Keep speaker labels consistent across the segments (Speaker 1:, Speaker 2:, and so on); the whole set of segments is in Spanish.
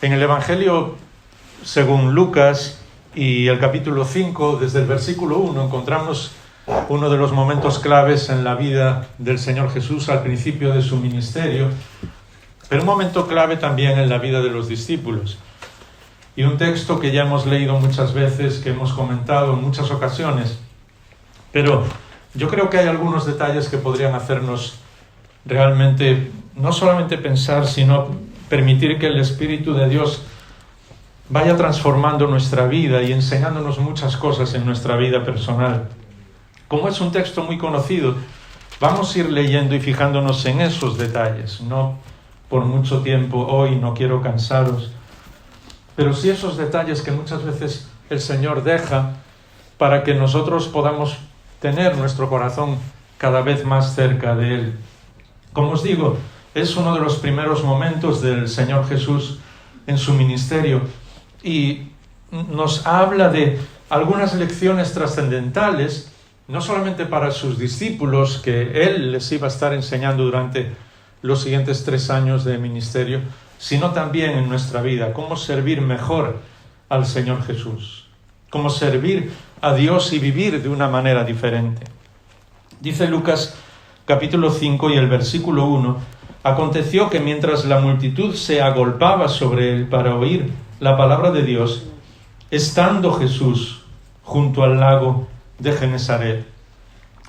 Speaker 1: En el Evangelio según Lucas y el capítulo 5, desde el versículo 1, encontramos uno de los momentos claves en la vida del Señor Jesús al principio de su ministerio, pero un momento clave también en la vida de los discípulos. Y un texto que ya hemos leído muchas veces, que hemos comentado en muchas ocasiones, pero yo creo que hay algunos detalles que podrían hacernos realmente, no solamente pensar, sino permitir que el Espíritu de Dios vaya transformando nuestra vida y enseñándonos muchas cosas en nuestra vida personal. Como es un texto muy conocido, vamos a ir leyendo y fijándonos en esos detalles. No por mucho tiempo hoy, no quiero cansaros, pero sí esos detalles que muchas veces el Señor deja para que nosotros podamos tener nuestro corazón cada vez más cerca de Él. Como os digo, es uno de los primeros momentos del Señor Jesús en su ministerio y nos habla de algunas lecciones trascendentales, no solamente para sus discípulos, que Él les iba a estar enseñando durante los siguientes 3 años de ministerio, sino también en nuestra vida, cómo servir mejor al Señor Jesús, cómo servir a Dios y vivir de una manera diferente. Dice Lucas capítulo 5 y el versículo 1, aconteció que mientras la multitud se agolpaba sobre él para oír la palabra de Dios, estando Jesús junto al lago de Genesaret.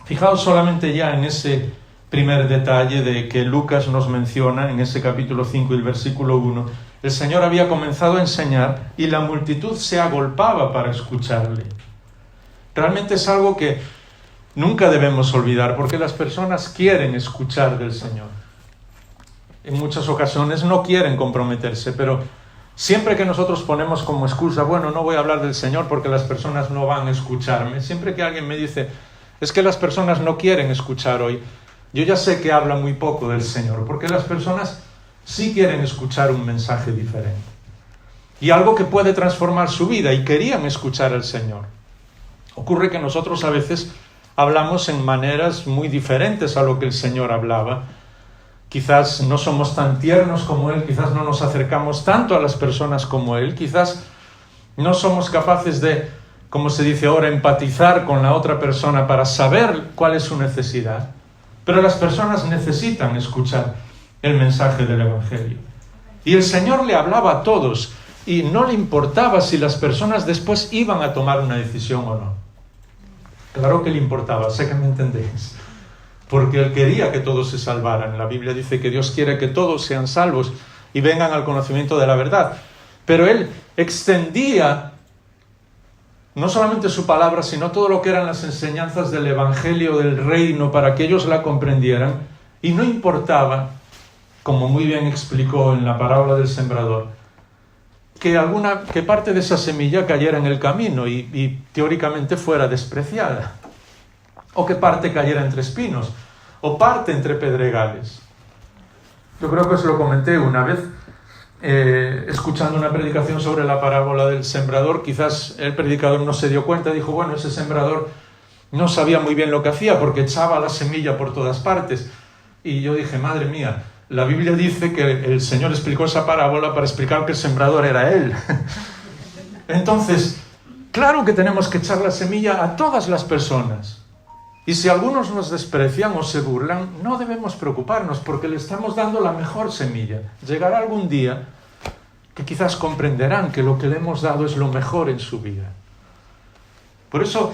Speaker 1: Fijaos solamente ya en ese primer detalle de que Lucas nos menciona en ese capítulo 5 y el versículo 1. El Señor había comenzado a enseñar y la multitud se agolpaba para escucharle. Realmente es algo que nunca debemos olvidar, porque las personas quieren escuchar del Señor. En muchas ocasiones no quieren comprometerse, pero siempre que nosotros ponemos como excusa, bueno, no voy a hablar del Señor porque las personas no van a escucharme. Siempre que alguien me dice, es que las personas no quieren escuchar hoy, yo ya sé que habla muy poco del Señor, porque las personas sí quieren escuchar un mensaje diferente. Y algo que puede transformar su vida, y querían escuchar al Señor. Ocurre que nosotros a veces hablamos en maneras muy diferentes a lo que el Señor hablaba. Quizás no somos tan tiernos como Él, quizás no nos acercamos tanto a las personas como Él, quizás no somos capaces de, como se dice ahora, empatizar con la otra persona para saber cuál es su necesidad. Pero las personas necesitan escuchar el mensaje del Evangelio. Y el Señor le hablaba a todos y no le importaba si las personas después iban a tomar una decisión o no. Claro que le importaba, sé que me entendéis. Porque Él quería que todos se salvaran. La Biblia dice que Dios quiere que todos sean salvos y vengan al conocimiento de la verdad. Pero Él extendía no solamente su palabra, sino todo lo que eran las enseñanzas del Evangelio del Reino para que ellos la comprendieran. Y no importaba, como muy bien explicó en la parábola del sembrador, que parte de esa semilla cayera en el camino y teóricamente fuera despreciada. O que parte cayera entre espinos, o parte entre pedregales. Yo creo que os lo comenté una vez, escuchando una predicación sobre la parábola del sembrador. Quizás el predicador no se dio cuenta, dijo, bueno, ese sembrador no sabía muy bien lo que hacía porque echaba la semilla por todas partes. Y yo dije, madre mía, la Biblia dice que el Señor explicó esa parábola para explicar que el sembrador era Él. Entonces, claro que tenemos que echar la semilla a todas las personas. Y si algunos nos desprecian o se burlan, no debemos preocuparnos porque le estamos dando la mejor semilla. Llegará algún día que quizás comprenderán que lo que le hemos dado es lo mejor en su vida. Por eso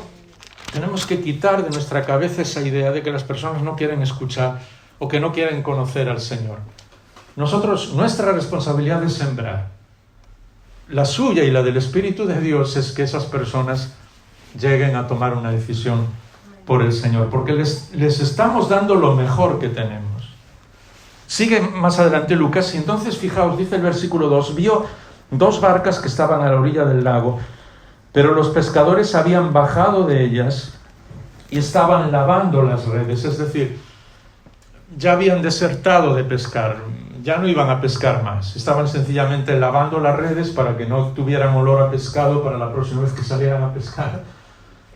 Speaker 1: tenemos que quitar de nuestra cabeza esa idea de que las personas no quieren escuchar o que no quieren conocer al Señor. Nuestra responsabilidad es sembrar. La suya y la del Espíritu de Dios es que esas personas lleguen a tomar una decisión por el Señor, porque les estamos dando lo mejor que tenemos. Sigue más adelante Lucas, y entonces fijaos, dice el versículo 2, vio 2 barcas que estaban a la orilla del lago, pero los pescadores habían bajado de ellas y estaban lavando las redes, es decir, ya habían desertado de pescar, ya no iban a pescar más, estaban sencillamente lavando las redes para que no tuvieran olor a pescado para la próxima vez que salieran a pescar.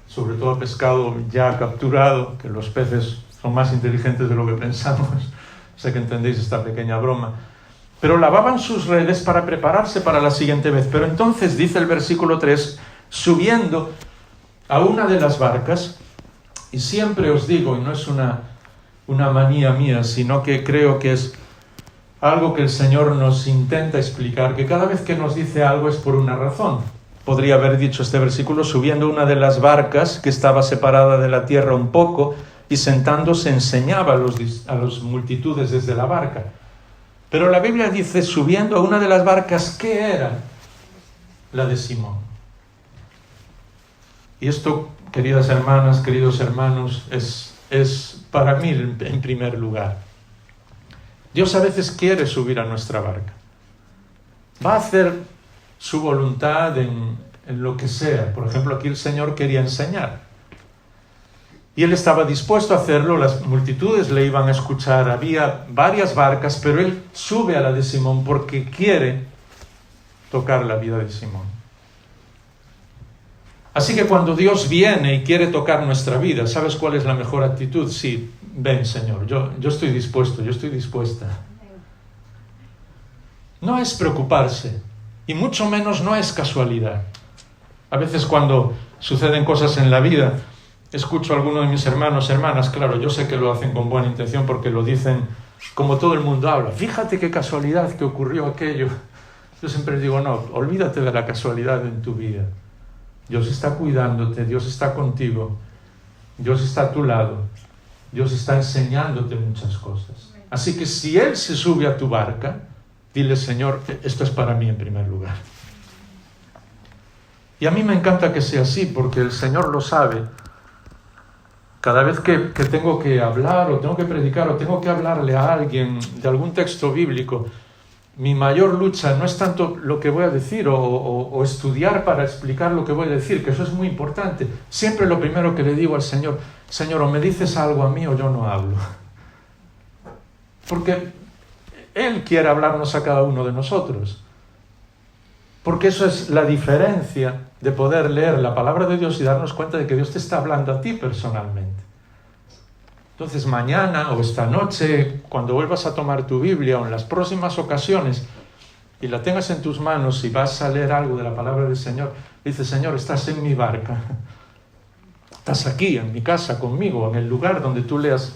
Speaker 1: Sobre todo pescado ya capturado, que los peces son más inteligentes de lo que pensamos. Sé que entendéis esta pequeña broma. pero lavaban sus redes para prepararse para la siguiente vez. Pero entonces, dice el versículo 3, subiendo a una de las barcas, y siempre os digo, y no es una manía mía, sino que creo que es algo que el Señor nos intenta explicar, que cada vez que nos dice algo es por una razón. Podría haber dicho este versículo, subiendo una de las barcas que estaba separada de la tierra un poco, y sentándose enseñaba a las multitudes desde la barca. Pero la Biblia dice, subiendo a una de las barcas, ¿qué era? La de Simón. Y esto, queridas hermanas, queridos hermanos, es para mí en primer lugar. Dios a veces quiere subir a nuestra barca. Va a hacer su voluntad en lo que sea. Por ejemplo, aquí el Señor quería enseñar. Y Él estaba dispuesto a hacerlo, las multitudes le iban a escuchar, había varias barcas, pero Él sube a la de Simón porque quiere tocar la vida de Simón. Así que cuando Dios viene y quiere tocar nuestra vida, ¿sabes cuál es la mejor actitud? Sí, ven Señor, yo estoy dispuesto, yo estoy dispuesta. No es preocuparse, y mucho menos no es casualidad. A veces cuando suceden cosas en la vida, escucho a algunos de mis hermanos, hermanas, claro, yo sé que lo hacen con buena intención porque lo dicen como todo el mundo habla. Fíjate qué casualidad que ocurrió aquello. Yo siempre digo, no, olvídate de la casualidad en tu vida. Dios está cuidándote, Dios está contigo, Dios está a tu lado, Dios está enseñándote muchas cosas. Así que si Él se sube a tu barca, dile, Señor, esto es para mí en primer lugar. Y a mí me encanta que sea así porque el Señor lo sabe. Cada vez que tengo que hablar o tengo que predicar o tengo que hablarle a alguien de algún texto bíblico, mi mayor lucha no es tanto lo que voy a decir o estudiar para explicar lo que voy a decir, que eso es muy importante. Siempre lo primero que le digo al Señor, Señor, o me dices algo a mí o yo no hablo. Porque Él quiere hablarnos a cada uno de nosotros. Porque eso es la diferencia de poder leer la palabra de Dios y darnos cuenta de que Dios te está hablando a ti personalmente. Entonces mañana o esta noche, cuando vuelvas a tomar tu Biblia o en las próximas ocasiones y la tengas en tus manos y vas a leer algo de la palabra del Señor, dices, Señor, estás en mi barca, estás aquí en mi casa conmigo, en el lugar donde tú leas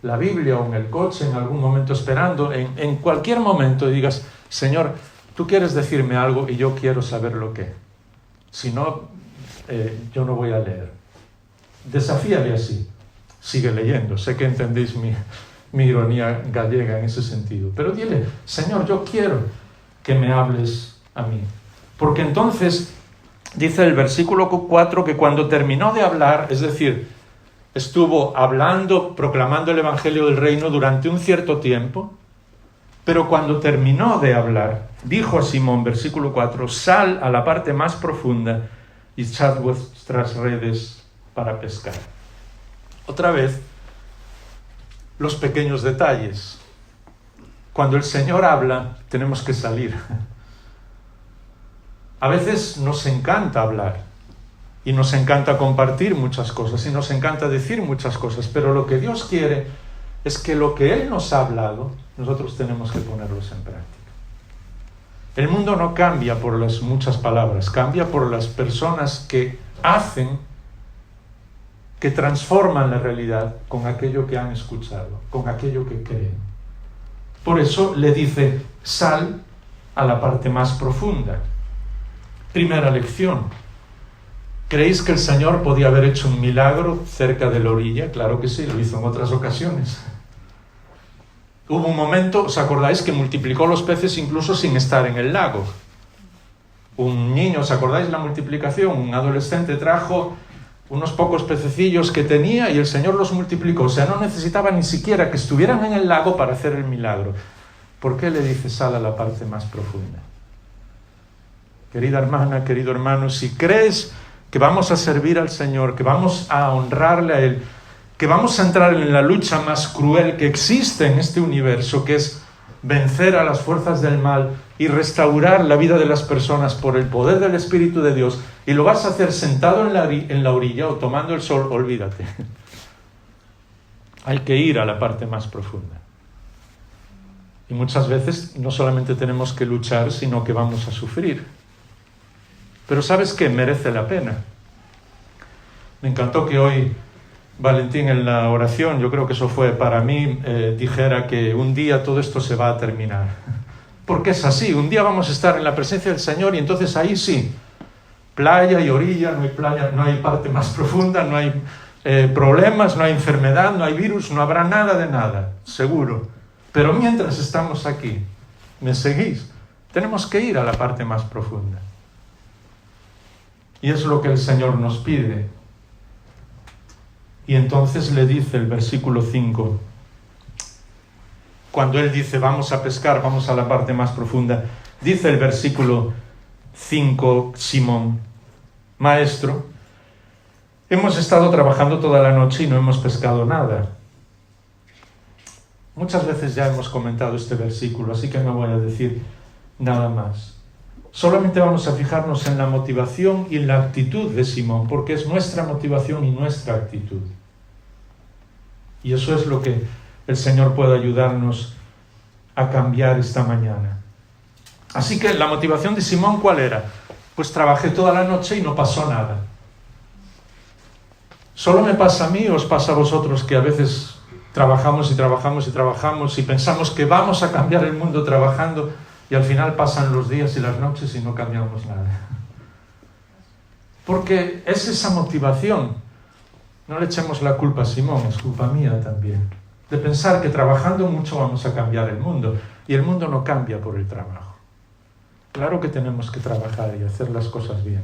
Speaker 1: la Biblia o en el coche, en algún momento esperando, en cualquier momento digas, Señor, tú quieres decirme algo y yo quiero saber lo que. Si no, yo no voy a leer. Desafíale así. Sigue leyendo. Sé que entendéis mi ironía gallega en ese sentido. Pero dile, Señor, yo quiero que me hables a mí. Porque entonces, dice el versículo 4, que cuando terminó de hablar, es decir, estuvo hablando, proclamando el Evangelio del Reino durante un cierto tiempo, pero cuando terminó de hablar, dijo a Simón, versículo 4, sal a la parte más profunda y echad vuestras redes para pescar. Otra vez, los pequeños detalles. Cuando el Señor habla, tenemos que salir. A veces nos encanta hablar y nos encanta compartir muchas cosas y nos encanta decir muchas cosas, pero lo que Dios quiere es que lo que Él nos ha hablado, nosotros tenemos que ponerlos en práctica. El mundo no cambia por las muchas palabras, cambia por las personas que hacen, que transforman la realidad con aquello que han escuchado, con aquello que creen. Por eso le dice, sal a la parte más profunda. Primera lección. ¿Creéis que el Señor podía haber hecho un milagro cerca de la orilla? Claro que sí, lo hizo en otras ocasiones. Hubo un momento, ¿os acordáis?, que multiplicó los peces incluso sin estar en el lago. Un niño, ¿os acordáis la multiplicación? Un adolescente trajo unos pocos pececillos que tenía y el Señor los multiplicó. O sea, no necesitaba ni siquiera que estuvieran en el lago para hacer el milagro. ¿Por qué le dice sal a la parte más profunda? Querida hermana, querido hermano, si crees que vamos a servir al Señor, que vamos a honrarle a Él, que vamos a entrar en la lucha más cruel que existe en este universo, que es vencer a las fuerzas del mal y restaurar la vida de las personas por el poder del Espíritu de Dios, y lo vas a hacer sentado en la orilla o tomando el sol, olvídate. Hay que ir a la parte más profunda. Y muchas veces no solamente tenemos que luchar, sino que vamos a sufrir. Pero ¿sabes qué? Merece la pena. Me encantó que hoy Valentín en la oración, yo creo que eso fue para mí, dijera que un día todo esto se va a terminar. Porque es así, un día vamos a estar en la presencia del Señor y entonces ahí sí, playa y orilla, no hay parte más profunda, no hay problemas, no hay enfermedad, no hay virus, no habrá nada de nada, seguro. Pero mientras estamos aquí, ¿me seguís? Tenemos que ir a la parte más profunda. Y es lo que el Señor nos pide. Y entonces le dice el versículo 5, cuando Él dice vamos a pescar, vamos a la parte más profunda, dice el versículo 5, Simón, Maestro, hemos estado trabajando toda la noche y no hemos pescado nada. Muchas veces ya hemos comentado este versículo, así que no voy a decir nada más. Solamente vamos a fijarnos en la motivación y en la actitud de Simón, porque es nuestra motivación y nuestra actitud. Y eso es lo que el Señor puede ayudarnos a cambiar esta mañana. Así que la motivación de Simón, ¿cuál era? Pues trabajé toda la noche y no pasó nada. ¿Solo me pasa a mí o os pasa a vosotros que a veces trabajamos y trabajamos y trabajamos y pensamos que vamos a cambiar el mundo trabajando y al final pasan los días y las noches y no cambiamos nada? Porque es esa motivación. No le echemos la culpa a Simón, es culpa mía también. De pensar que trabajando mucho vamos a cambiar el mundo. Y el mundo no cambia por el trabajo. Claro que tenemos que trabajar y hacer las cosas bien.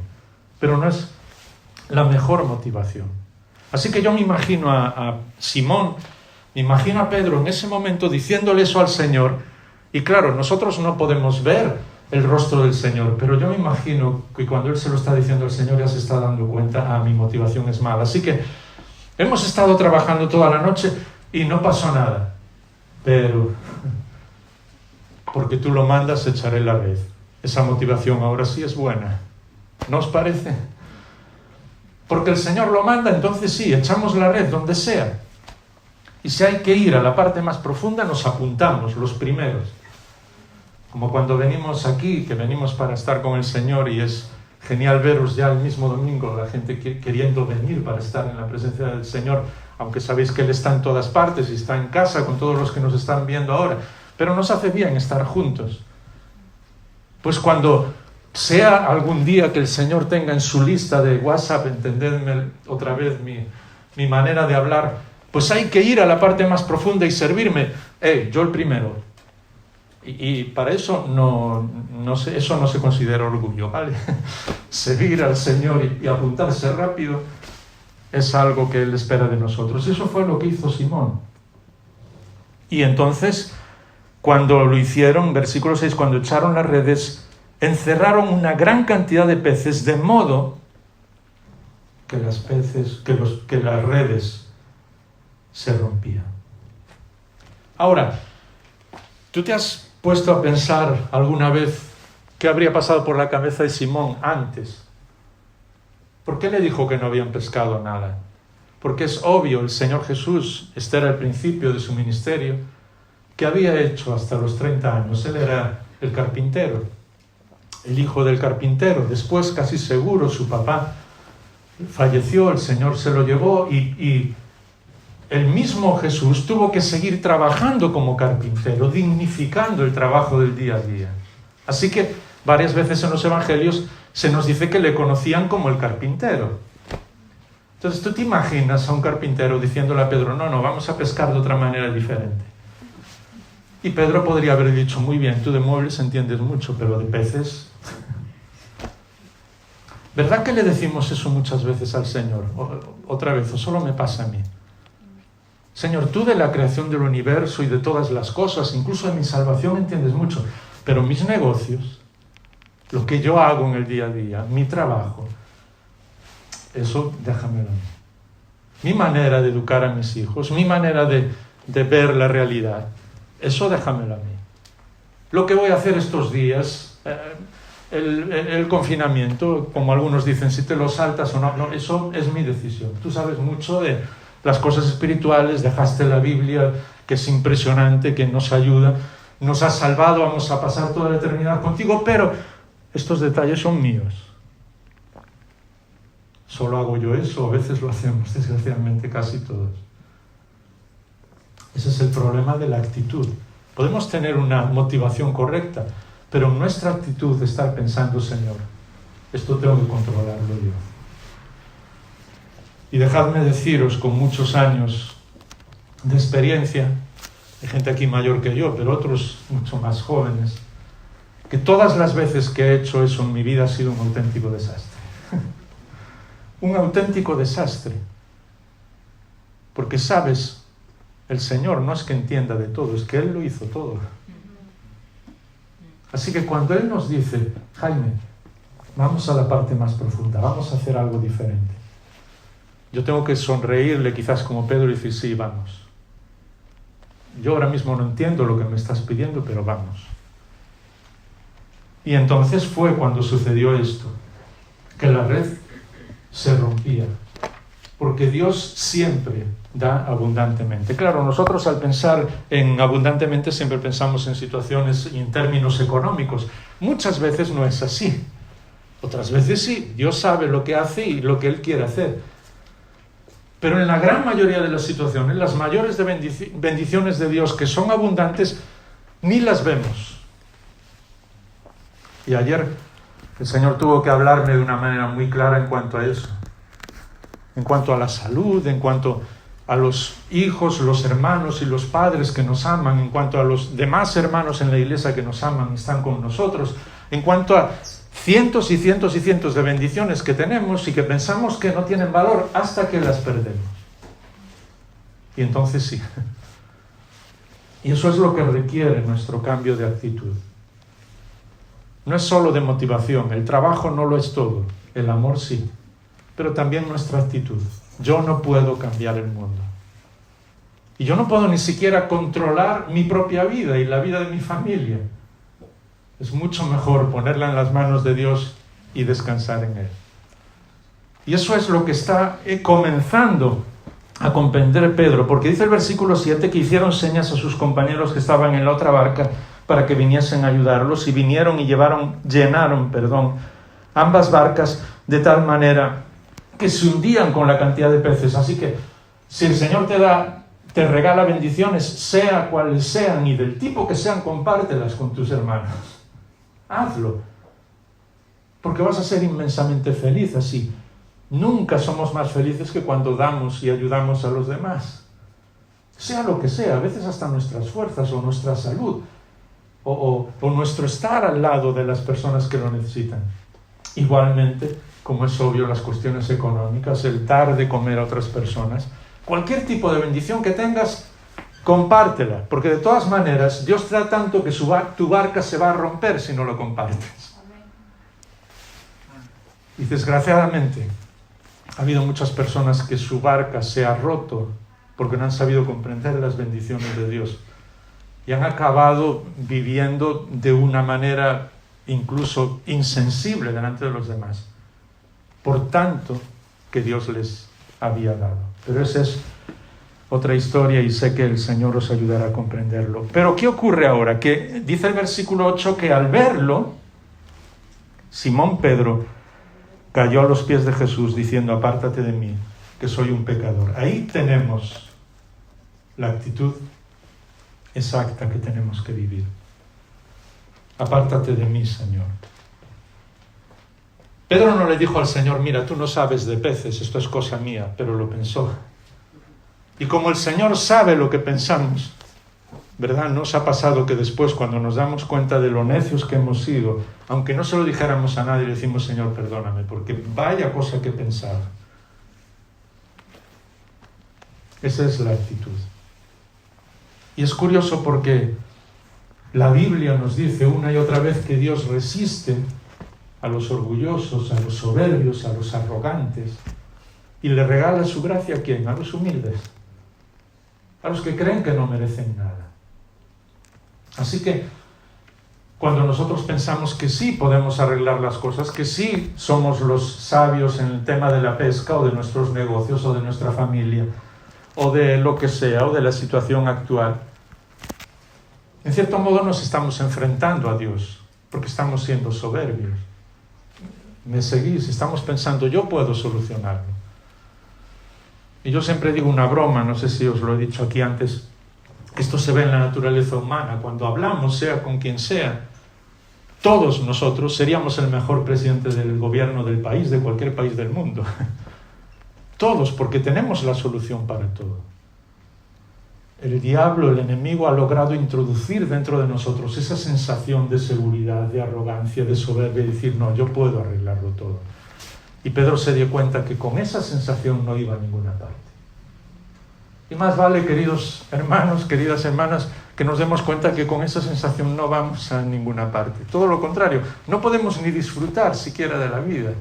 Speaker 1: Pero no es la mejor motivación. Así que yo me imagino a Simón, me imagino a Pedro en ese momento diciéndole eso al Señor. Y claro, nosotros no podemos ver el rostro del Señor, pero yo me imagino que cuando Él se lo está diciendo al Señor ya se está dando cuenta, mi motivación es mala. Así que hemos estado trabajando toda la noche y no pasó nada. Pero, porque tú lo mandas, echaré la red. Esa motivación ahora sí es buena. ¿No os parece? Porque el Señor lo manda, entonces sí, echamos la red donde sea. Y si hay que ir a la parte más profunda, nos apuntamos, los primeros. Como cuando venimos aquí, que venimos para estar con el Señor y es genial veros ya el mismo domingo, la gente queriendo venir para estar en la presencia del Señor, aunque sabéis que Él está en todas partes y está en casa con todos los que nos están viendo ahora, pero nos hace bien estar juntos. Pues cuando sea algún día que el Señor tenga en su lista de WhatsApp, entendedme otra vez mi manera de hablar, pues hay que ir a la parte más profunda y servirme. Yo el primero. Y para eso eso no se considera orgullo, ¿vale? Servir al Señor y apuntarse rápido es algo que Él espera de nosotros. Eso fue lo que hizo Simón. Y entonces, cuando lo hicieron, versículo 6, cuando echaron las redes, encerraron una gran cantidad de peces, de modo que las redes se rompían. Ahora, ¿tú te has puesto a pensar alguna vez qué habría pasado por la cabeza de Simón antes? ¿Por qué le dijo que no habían pescado nada? Porque es obvio, el Señor Jesús, este era el principio de su ministerio, que había hecho hasta los 30 años. Él era el carpintero, el hijo del carpintero. Después, casi seguro, su papá falleció, el Señor se lo llevó y el mismo Jesús tuvo que seguir trabajando como carpintero, dignificando el trabajo del día a día. Así que varias veces en los evangelios se nos dice que le conocían como el carpintero. Entonces tú te imaginas a un carpintero diciéndole a Pedro, no, vamos a pescar de otra manera diferente. Y Pedro podría haber dicho, muy bien, tú de muebles entiendes mucho, pero de peces... ¿Verdad que le decimos eso muchas veces al Señor? Otra vez, o solo me pasa a mí. Señor, tú de la creación del universo y de todas las cosas, incluso de mi salvación, entiendes mucho, pero mis negocios, lo que yo hago en el día a día, mi trabajo, eso déjamelo a mí. Mi manera de educar a mis hijos, mi manera de ver la realidad, eso déjamelo a mí. Lo que voy a hacer estos días, el confinamiento, como algunos dicen, si te lo saltas o no, eso es mi decisión. Tú sabes mucho de las cosas espirituales, dejaste la Biblia, que es impresionante, que nos ayuda. nos has salvado, vamos a pasar toda la eternidad contigo, pero estos detalles son míos. Solo hago yo eso, a veces lo hacemos, desgraciadamente casi todos. Ese es el problema de la actitud. Podemos tener una motivación correcta, pero nuestra actitud de estar pensando, Señor, esto tengo que controlarlo yo. Y dejadme deciros, con muchos años de experiencia, hay gente aquí mayor que yo, pero otros mucho más jóvenes, que todas las veces que he hecho eso en mi vida ha sido un auténtico desastre. Un auténtico desastre. Porque sabes, el Señor no es que entienda de todo, es que Él lo hizo todo. Así que cuando Él nos dice, Jaime, vamos a la parte más profunda, vamos a hacer algo diferente, yo tengo que sonreírle quizás como Pedro y decir, sí, vamos. Yo ahora mismo no entiendo lo que me estás pidiendo, pero vamos. Y entonces fue cuando sucedió esto, que la red se rompía, porque Dios siempre da abundantemente. Claro, nosotros al pensar en abundantemente siempre pensamos en situaciones y en términos económicos. Muchas veces no es así. Otras veces sí, Dios sabe lo que hace y lo que Él quiere hacer. Pero en la gran mayoría de las situaciones, las mayores bendiciones de Dios que son abundantes, ni las vemos. Y ayer el Señor tuvo que hablarme de una manera muy clara en cuanto a eso. En cuanto a la salud, en cuanto a los hijos, los hermanos y los padres que nos aman, en cuanto a los demás hermanos en la iglesia que nos aman y están con nosotros, en cuanto a cientos y cientos y cientos de bendiciones que tenemos y que pensamos que no tienen valor hasta que las perdemos. Y entonces sí. Y eso es lo que requiere nuestro cambio de actitud. No es solo de motivación, el trabajo no lo es todo, el amor sí, pero también nuestra actitud. Yo no puedo cambiar el mundo. Y yo no puedo ni siquiera controlar mi propia vida y la vida de mi familia. Es mucho mejor ponerla en las manos de Dios y descansar en Él. Y eso es lo que está comenzando a comprender Pedro, porque dice el versículo 7 que hicieron señas a sus compañeros que estaban en la otra barca para que viniesen a ayudarlos, y vinieron y llenaron ambas barcas de tal manera que se hundían con la cantidad de peces. Así que si el Señor te regala bendiciones, sea cuales sean y del tipo que sean, compártelas con tus hermanos. Hazlo, porque vas a ser inmensamente feliz así. Nunca somos más felices que cuando damos y ayudamos a los demás. Sea lo que sea, a veces hasta nuestras fuerzas o nuestra salud o nuestro estar al lado de las personas que lo necesitan. Igualmente, como es obvio, las cuestiones económicas, el dar de comer a otras personas, cualquier tipo de bendición que tengas, compártela, porque de todas maneras Dios te da tanto que tu barca se va a romper si no lo compartes. Y desgraciadamente ha habido muchas personas que su barca se ha roto porque no han sabido comprender las bendiciones de Dios y han acabado viviendo de una manera incluso insensible delante de los demás, por tanto que Dios les había dado. Pero esa es otra historia y sé que el Señor os ayudará a comprenderlo. Pero ¿qué ocurre ahora? Que dice el versículo 8 que al verlo, Simón Pedro cayó a los pies de Jesús diciendo: apártate de mí, que soy un pecador. Ahí tenemos la actitud exacta que tenemos que vivir. Apártate de mí, Señor. Pedro no le dijo al Señor: mira, tú no sabes de peces, esto es cosa mía, pero lo pensó. Y como el Señor sabe lo que pensamos, ¿verdad? ¿Nos ha pasado que después, cuando nos damos cuenta de lo necios que hemos sido, aunque no se lo dijéramos a nadie, le decimos: Señor, perdóname, porque vaya cosa que pensaba? Esa es la actitud. Y es curioso porque la Biblia nos dice una y otra vez que Dios resiste a los orgullosos, a los soberbios, a los arrogantes, y le regala su gracia ¿a quién? A los humildes, a los que creen que no merecen nada. Así que cuando nosotros pensamos que sí podemos arreglar las cosas, que sí somos los sabios en el tema de la pesca o de nuestros negocios o de nuestra familia o de lo que sea o de la situación actual, En cierto modo nos estamos enfrentando a Dios, porque estamos siendo soberbios. ¿Me seguís? Estamos pensando, yo puedo solucionarlo. Y yo siempre digo una broma, no sé si os lo he dicho aquí antes, que esto se ve en la naturaleza humana. Cuando hablamos, sea con quien sea, todos nosotros seríamos el mejor presidente del gobierno del país, de cualquier país del mundo. Todos, porque tenemos la solución para todo. El diablo, el enemigo, ha logrado introducir dentro de nosotros esa sensación de seguridad, de arrogancia, de soberbia, y decir, no, yo puedo arreglarlo todo. Y Pedro se dio cuenta que con esa sensación no iba a ninguna parte. Y más vale, queridos hermanos, queridas hermanas, que nos demos cuenta que con esa sensación no vamos a ninguna parte. Todo lo contrario, no podemos ni disfrutar siquiera de la vida.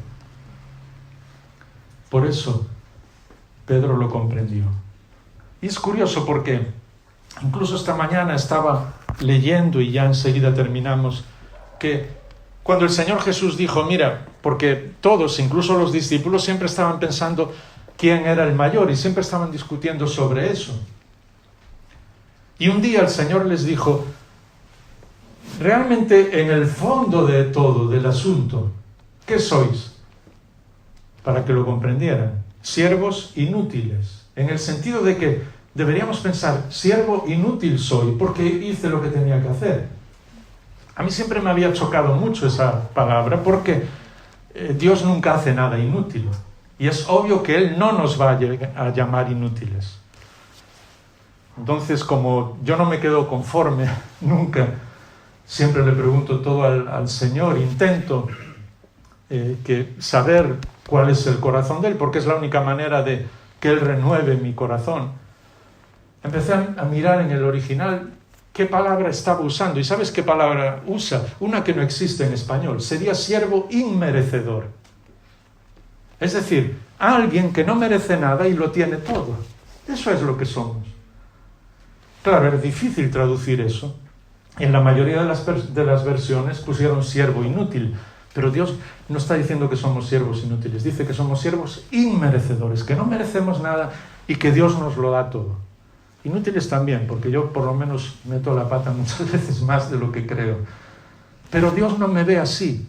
Speaker 1: Por eso, Pedro lo comprendió. Y es curioso porque incluso esta mañana estaba leyendo, y ya enseguida terminamos, que cuando el Señor Jesús dijo, mira, porque todos, incluso los discípulos, siempre estaban pensando quién era el mayor y siempre estaban discutiendo sobre eso. Y un día el Señor les dijo, realmente en el fondo de todo, del asunto, ¿qué sois? Para que lo comprendieran, siervos inútiles, en el sentido de que deberíamos pensar, siervo inútil soy, porque hice lo que tenía que hacer. A mí siempre me había chocado mucho esa palabra, porque Dios nunca hace nada inútil. Y es obvio que Él no nos va a llamar inútiles. Entonces, como yo no me quedo conforme nunca, siempre le pregunto todo al Señor, intento saber cuál es el corazón de Él, porque es la única manera de que Él renueve mi corazón. Empecé a mirar en el original qué palabra estaba usando. ¿Y sabes qué palabra usa? Una que no existe en español. Sería siervo inmerecedor. Es decir, alguien que no merece nada y lo tiene todo. Eso es lo que somos. Claro, es difícil traducir eso. En la mayoría de las versiones pusieron siervo inútil. Pero Dios no está diciendo que somos siervos inútiles. Dice que somos siervos inmerecedores, que no merecemos nada y que Dios nos lo da todo. Inútiles también, porque yo por lo menos meto la pata muchas veces más de lo que creo. Pero Dios no me ve así.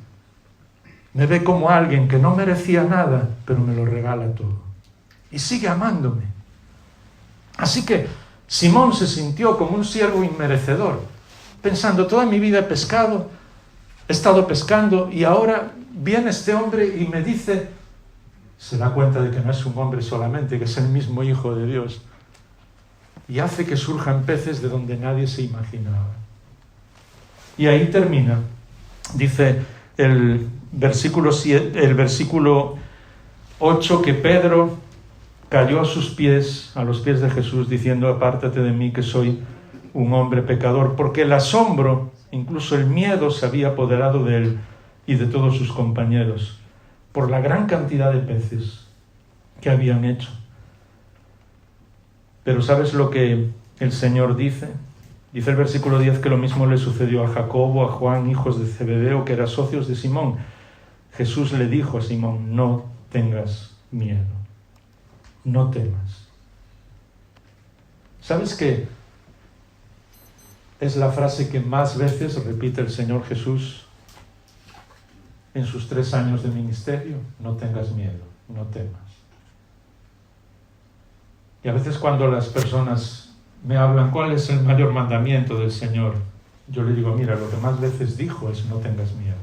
Speaker 1: Me ve como alguien que no merecía nada, pero me lo regala todo. Y sigue amándome. Así que Simón se sintió como un siervo inmerecedor, pensando, toda mi vida he pescado, he estado pescando, y ahora viene este hombre y me dice, se da cuenta de que no es un hombre solamente, que es el mismo Hijo de Dios, y hace que surjan peces de donde nadie se imaginaba. Y ahí termina. Dice el versículo 8, que Pedro cayó a los pies de Jesús, diciendo, apártate de mí, que soy un hombre pecador, porque el asombro, incluso el miedo, se había apoderado de él y de todos sus compañeros, por la gran cantidad de peces que habían hecho. Pero ¿sabes lo que el Señor dice? Dice el versículo 10 que lo mismo le sucedió a Jacobo, a Juan, hijos de Zebedeo, que eran socios de Simón. Jesús le dijo a Simón, no tengas miedo, no temas. ¿Sabes qué? Es la frase que más veces repite el Señor Jesús en sus 3 años de ministerio. No tengas miedo, no temas. Y a veces cuando las personas me hablan, ¿cuál es el mayor mandamiento del Señor? Yo le digo, mira, lo que más veces dijo es no tengas miedo.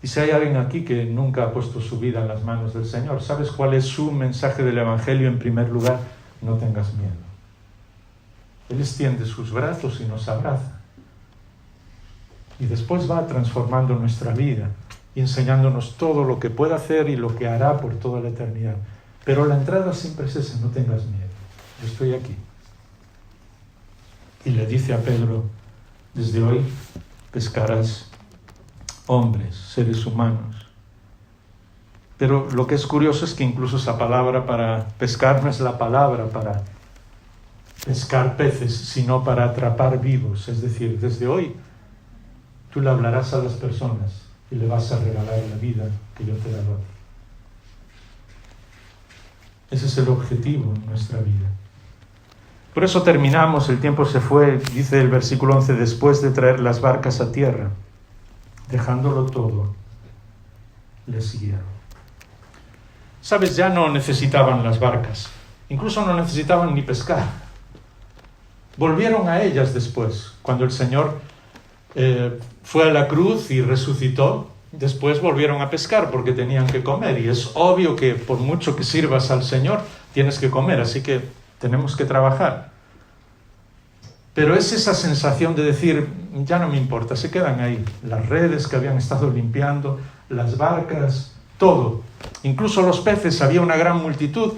Speaker 1: Y si hay alguien aquí que nunca ha puesto su vida en las manos del Señor, ¿sabes cuál es su mensaje del Evangelio? En primer lugar, no tengas miedo. Él extiende sus brazos y nos abraza. Y después va transformando nuestra vida y enseñándonos todo lo que puede hacer y lo que hará por toda la eternidad. Pero la entrada siempre es esa, no tengas miedo. Yo estoy aquí. Y le dice a Pedro, desde hoy pescarás hombres, seres humanos. Pero lo que es curioso es que incluso esa palabra para pescar no es la palabra para pescar peces, sino para atrapar vivos. Es decir, desde hoy tú le hablarás a las personas y le vas a regalar la vida que yo te he dado a ti. Ese es el objetivo en nuestra vida. Por eso terminamos, el tiempo se fue, dice el versículo 11, después de traer las barcas a tierra, dejándolo todo, le siguieron. Sabes, ya no necesitaban las barcas, incluso no necesitaban ni pescar. Volvieron a ellas después, cuando el Señor fue a la cruz y resucitó. Después volvieron a pescar porque tenían que comer, y es obvio que por mucho que sirvas al Señor, tienes que comer, así que tenemos que trabajar. Pero es esa sensación de decir, ya no me importa, se quedan ahí, las redes que habían estado limpiando, las barcas, todo. Incluso los peces, había una gran multitud.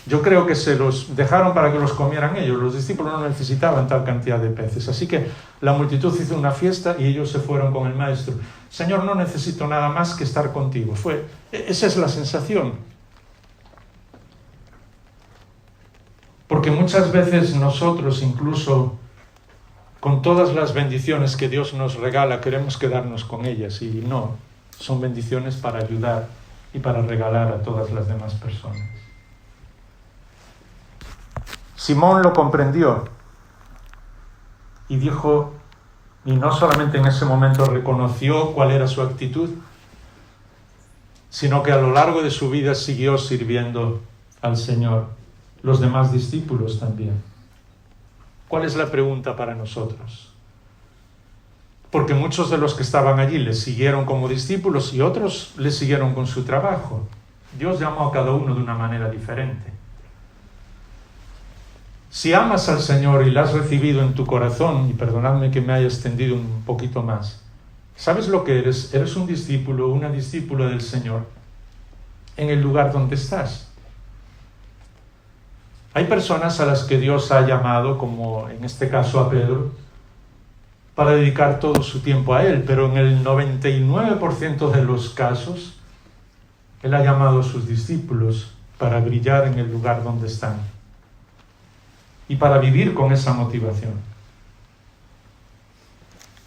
Speaker 1: Yo creo que se los dejaron para que los comieran ellos. Los discípulos no necesitaban tal cantidad de peces. Así que la multitud hizo una fiesta y ellos se fueron con el maestro. Señor, no necesito nada más que estar contigo. Esa es la sensación. Porque muchas veces nosotros, incluso con todas las bendiciones que Dios nos regala, queremos quedarnos con ellas. Y no, son bendiciones para ayudar y para regalar a todas las demás personas. Simón lo comprendió y dijo, y no solamente en ese momento reconoció cuál era su actitud, sino que a lo largo de su vida siguió sirviendo al Señor. Los demás discípulos también. ¿Cuál es la pregunta para nosotros? Porque muchos de los que estaban allí le siguieron como discípulos y otros le siguieron con su trabajo. Dios llamó a cada uno de una manera diferente. Si amas al Señor y lo has recibido en tu corazón, y perdonadme que me haya extendido un poquito más, ¿sabes lo que eres? Eres un discípulo, una discípula del Señor en el lugar donde estás. Hay personas a las que Dios ha llamado, como en este caso a Pedro, para dedicar todo su tiempo a Él, pero en el 99% de los casos, Él ha llamado a sus discípulos para brillar en el lugar donde están y para vivir con esa motivación.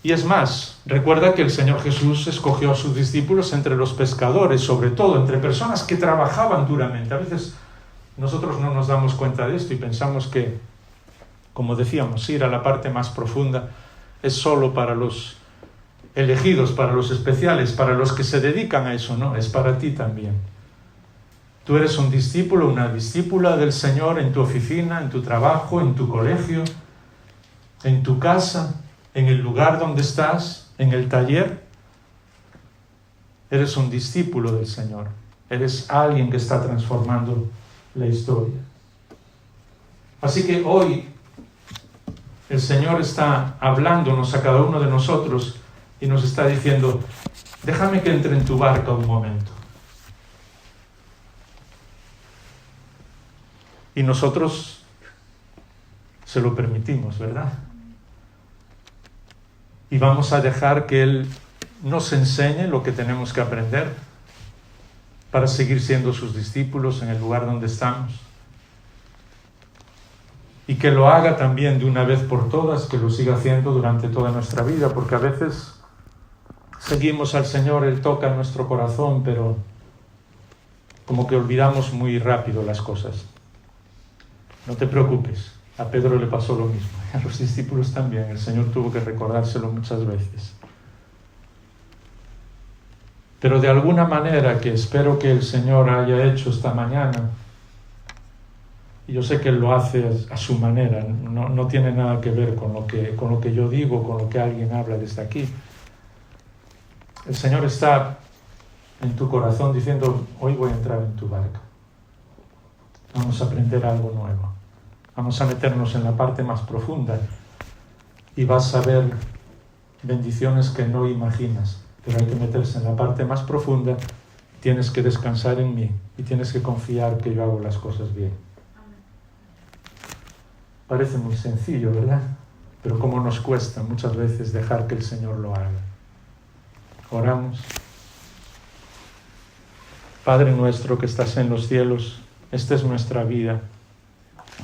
Speaker 1: Y es más, recuerda que el Señor Jesús escogió a sus discípulos entre los pescadores, sobre todo entre personas que trabajaban duramente. A veces nosotros no nos damos cuenta de esto y pensamos que, como decíamos, ir a la parte más profunda es solo para los elegidos, para los especiales, para los que se dedican a eso. No, es para ti también. Tú eres un discípulo, una discípula del Señor en tu oficina, en tu trabajo, en tu colegio, en tu casa, en el lugar donde estás, en el taller. Eres un discípulo del Señor. Eres alguien que está transformando la historia. Así que hoy el Señor está hablándonos a cada uno de nosotros y nos está diciendo, déjame que entre en tu barca un momento. Y nosotros se lo permitimos, ¿verdad? Y vamos a dejar que Él nos enseñe lo que tenemos que aprender para seguir siendo sus discípulos en el lugar donde estamos. Y que lo haga también de una vez por todas, que lo siga haciendo durante toda nuestra vida, porque a veces seguimos al Señor, Él toca nuestro corazón, pero como que olvidamos muy rápido las cosas. No te preocupes, a Pedro le pasó lo mismo, a los discípulos también, el Señor tuvo que recordárselo muchas veces. Pero de alguna manera que espero que el Señor haya hecho esta mañana, y yo sé que Él lo hace a su manera, no tiene nada que ver con lo que yo digo, con lo que alguien habla desde aquí. El Señor está en tu corazón diciendo, hoy voy a entrar en tu barca. Vamos a aprender algo nuevo. Vamos a meternos en la parte más profunda y vas a ver bendiciones que no imaginas. Pero hay que meterse en la parte más profunda, tienes que descansar en mí y tienes que confiar que yo hago las cosas bien. Parece muy sencillo, ¿verdad? Pero cómo nos cuesta muchas veces dejar que el Señor lo haga. Oramos. Padre nuestro que estás en los cielos, esta es nuestra vida,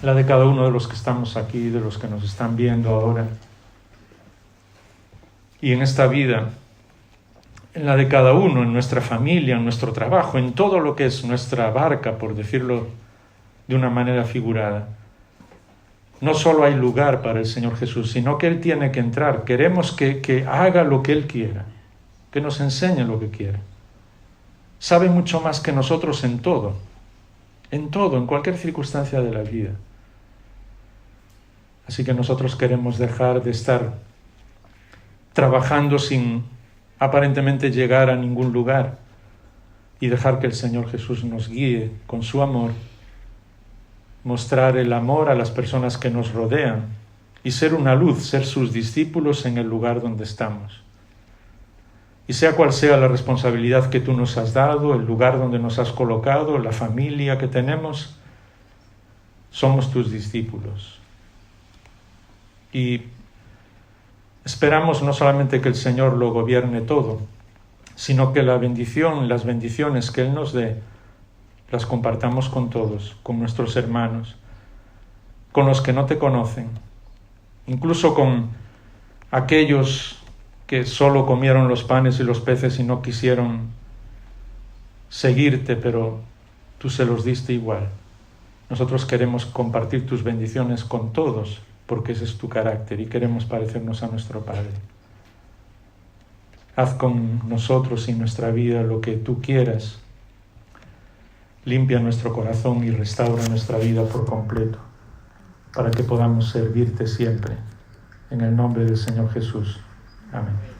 Speaker 1: la de cada uno de los que estamos aquí, de los que nos están viendo ahora. Y en esta vida, en la de cada uno, en nuestra familia, en nuestro trabajo, en todo lo que es nuestra barca, por decirlo de una manera figurada. no solo hay lugar para el Señor Jesús, sino que Él tiene que entrar. Queremos que haga lo que Él quiera, que nos enseñe lo que quiera. Sabe mucho más que nosotros en todo, en cualquier circunstancia de la vida. Así que nosotros queremos dejar de estar trabajando sin aparentemente llegar a ningún lugar y dejar que el Señor Jesús nos guíe con su amor, mostrar el amor a las personas que nos rodean y ser una luz, ser sus discípulos en el lugar donde estamos. Y sea cual sea la responsabilidad que tú nos has dado, el lugar donde nos has colocado, la familia que tenemos, somos tus discípulos. Y esperamos no solamente que el Señor lo gobierne todo, sino que las bendiciones que Él nos dé, las compartamos con todos, con nuestros hermanos, con los que no te conocen, incluso con aquellos que solo comieron los panes y los peces y no quisieron seguirte, pero tú se los diste igual. Nosotros queremos compartir tus bendiciones con todos, porque ese es tu carácter y queremos parecernos a nuestro Padre. Haz con nosotros y nuestra vida lo que tú quieras. Limpia nuestro corazón y restaura nuestra vida por completo, para que podamos servirte siempre. En el nombre del Señor Jesús. Amén.